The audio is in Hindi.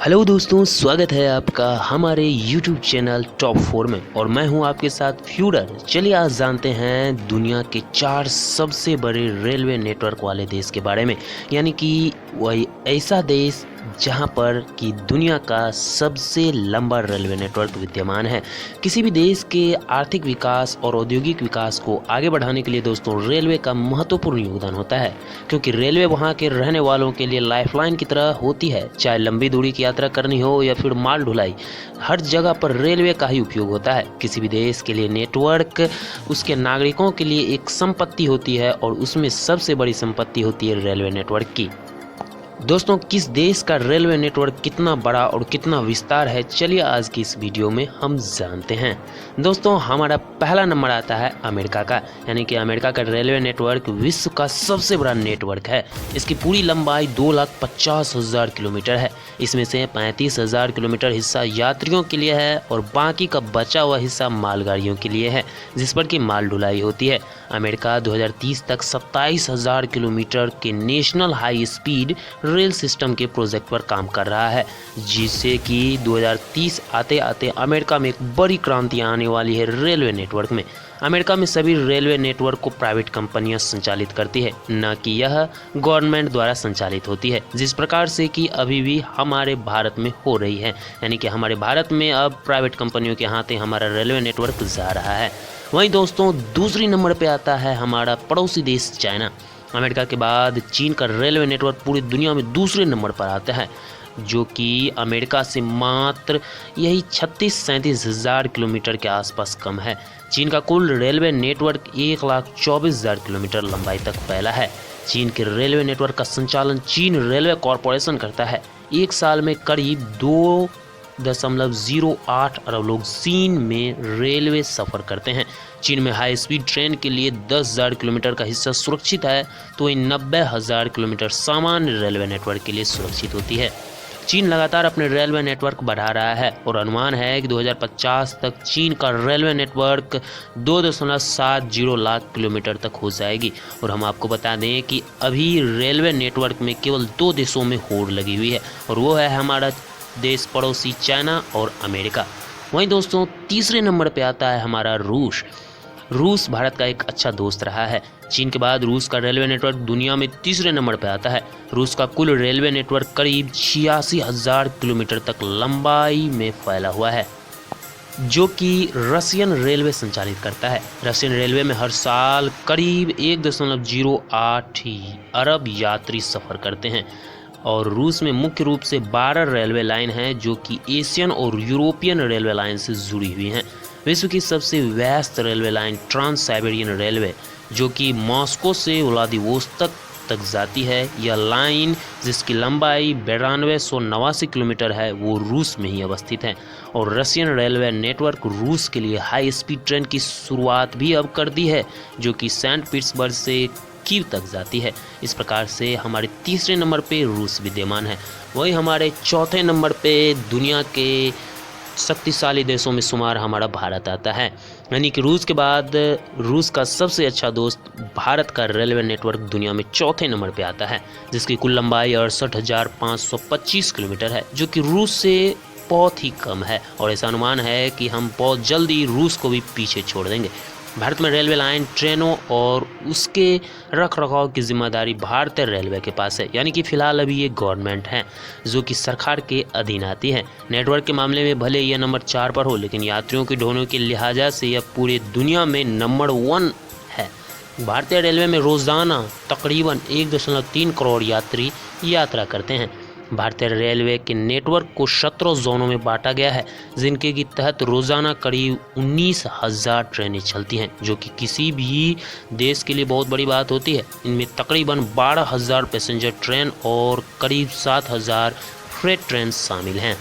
हेलो दोस्तों, स्वागत है आपका हमारे YouTube चैनल टॉप 4 में। और मैं हूं आपके साथ फ्यूडर। चलिए आज जानते हैं दुनिया के 4 सबसे बड़े रेलवे नेटवर्क वाले देश के बारे में, यानी कि वही ऐसा देश जहां पर कि दुनिया का सबसे लंबा रेलवे नेटवर्क विद्यमान है। किसी भी देश के आर्थिक विकास और औद्योगिक विकास को आगे बढ़ाने के लिए दोस्तों रेलवे का महत्वपूर्ण योगदान होता है, क्योंकि रेलवे वहां के रहने वालों के लिए लाइफलाइन की तरह होती है। चाहे लंबी दूरी की यात्रा करनी हो या फिर माल ढुलाई, हर जगह पर रेलवे का ही उपयोग होता है। किसी भी देश के लिए नेटवर्क उसके नागरिकों के लिए एक संपत्ति होती है, और उसमें सबसे बड़ी संपत्ति होती है रेलवे नेटवर्क की। दोस्तों, किस देश का रेलवे नेटवर्क कितना बड़ा और कितना विस्तार है, चलिए आज की इस वीडियो में हम जानते हैं। दोस्तों, हमारा पहला नंबर आता है अमेरिका का, यानी कि अमेरिका का रेलवे नेटवर्क विश्व का सबसे बड़ा नेटवर्क है। इसकी पूरी लंबाई 2,50,000 किलोमीटर है। इसमें से 35,000 किलोमीटर हिस्सा यात्रियों के लिए है और बाकी का बचा हुआ हिस्सा मालगाड़ियों के लिए है, जिस पर कि माल ढुलाई होती है। अमेरिका 2030 तक 27,000 किलोमीटर के national high speed rail system के प्रोजेक्ट पर काम कर रहा है, जिससे कि 2030 आते आते अमेरिका में एक बड़ी क्रांति आने वाली है रेलवे नेटवर्क में। अमेरिका में सभी रेलवे नेटवर्क को प्राइवेट कंपनियां संचालित करती है, न कि यह गवर्नमेंट द्वारा संचालित होती है, जिस प्रकार से कि अभी भी हमारे भारत में हो रही है। यानी कि हमारे भारत में अब प्राइवेट कंपनियों के हाथ हमारा रेलवे नेटवर्क जा रहा है। वहीं दोस्तों, दूसरी नंबर पे आता है हमारा पड़ोसी देश चाइना। अमेरिका के बाद चीन का रेलवे नेटवर्क पूरी दुनिया में दूसरे नंबर पर आता है, जो कि अमेरिका से मात्र यही 36-37 हज़ार किलोमीटर के आसपास कम है। चीन का कुल रेलवे नेटवर्क 1,24,000 किलोमीटर लंबाई तक फैला है। चीन के रेलवे नेटवर्क का संचालन चीन रेलवे कॉरपोरेशन करता है। एक साल में करीब 2.08 अरब लोग चीन में रेलवे सफ़र करते हैं। चीन में हाई स्पीड ट्रेन के लिए 10,000 किलोमीटर का हिस्सा सुरक्षित है, तो वहीं 90,000 किलोमीटर सामान्य रेलवे नेटवर्क के लिए सुरक्षित होती है। चीन लगातार अपने रेलवे नेटवर्क बढ़ा रहा है, और अनुमान है कि 2050 तक चीन का रेलवे नेटवर्क 2.70 लाख किलोमीटर तक हो जाएगी। और हम आपको बता दें कि अभी रेलवे नेटवर्क में केवल 2 देशों में होड़ लगी हुई है, और वो है हमारा देश पड़ोसी चाइना और अमेरिका। वहीं दोस्तों, तीसरे नंबर पे आता है हमारा रूस। रूस भारत का एक अच्छा दोस्त रहा है। चीन के बाद रूस का रेलवे नेटवर्क दुनिया में तीसरे नंबर पर आता है। रूस का कुल रेलवे नेटवर्क करीब 86,000 किलोमीटर तक लंबाई में फैला हुआ है, जो कि रशियन रेलवे संचालित करता है। रशियन रेलवे में हर साल करीब 1.08 अरब यात्री सफ़र करते हैं। और रूस में मुख्य रूप से 12 रेलवे लाइन हैं, जो कि एशियन और यूरोपियन रेलवे लाइन से जुड़ी हुई हैं। विश्व की सबसे व्यस्त railway line trans Siberian railway, जो कि मॉस्को से व्लादिवोस्तोक तक जाती है, यह लाइन जिसकी लंबाई 9289 किलोमीटर है, वो रूस में ही अवस्थित है। और रशियन रेलवे नेटवर्क रूस के लिए हाई स्पीड ट्रेन की शुरुआत भी अब कर दी है, जो कि सेंट पीटर्सबर्ग से कीव तक जाती है। इस प्रकार से हमारे तीसरे नंबर पे रूस विद्यमान है। वही हमारे चौथे नंबर पे दुनिया के शक्तिशाली देशों में शुमार हमारा भारत आता है। यानी कि रूस के बाद रूस का सबसे अच्छा दोस्त भारत का रेलवे नेटवर्क दुनिया में चौथे नंबर पे आता है, जिसकी कुल लंबाई 68,525 किलोमीटर है, जो कि रूस से बहुत ही कम है। और ऐसा अनुमान है कि हम बहुत जल्दी रूस को भी पीछे छोड़ देंगे। भारत में रेलवे लाइन, ट्रेनों और उसके रख रखाव की जिम्मेदारी भारतीय रेलवे के पास है, यानी कि फिलहाल अभी ये गवर्नमेंट है, जो कि सरकार के अधीन आती है। नेटवर्क के मामले में भले यह नंबर 4 पर हो, लेकिन यात्रियों की ढोने के लिहाजा से यह पूरी दुनिया में नंबर 1 है। भारतीय रेलवे में रोज़ाना तकरीबन 1.3 करोड़ यात्री यात्रा करते हैं। भारतीय रेलवे के नेटवर्क को 17 जोनों में बांटा गया है, जिनके की तहत रोज़ाना करीब 19,000 ट्रेनें चलती हैं, जो कि किसी भी देश के लिए बहुत बड़ी बात होती है। इनमें तकरीबन 12,000 पैसेंजर ट्रेन और करीब 7,000 फ्रेट ट्रेन शामिल हैं।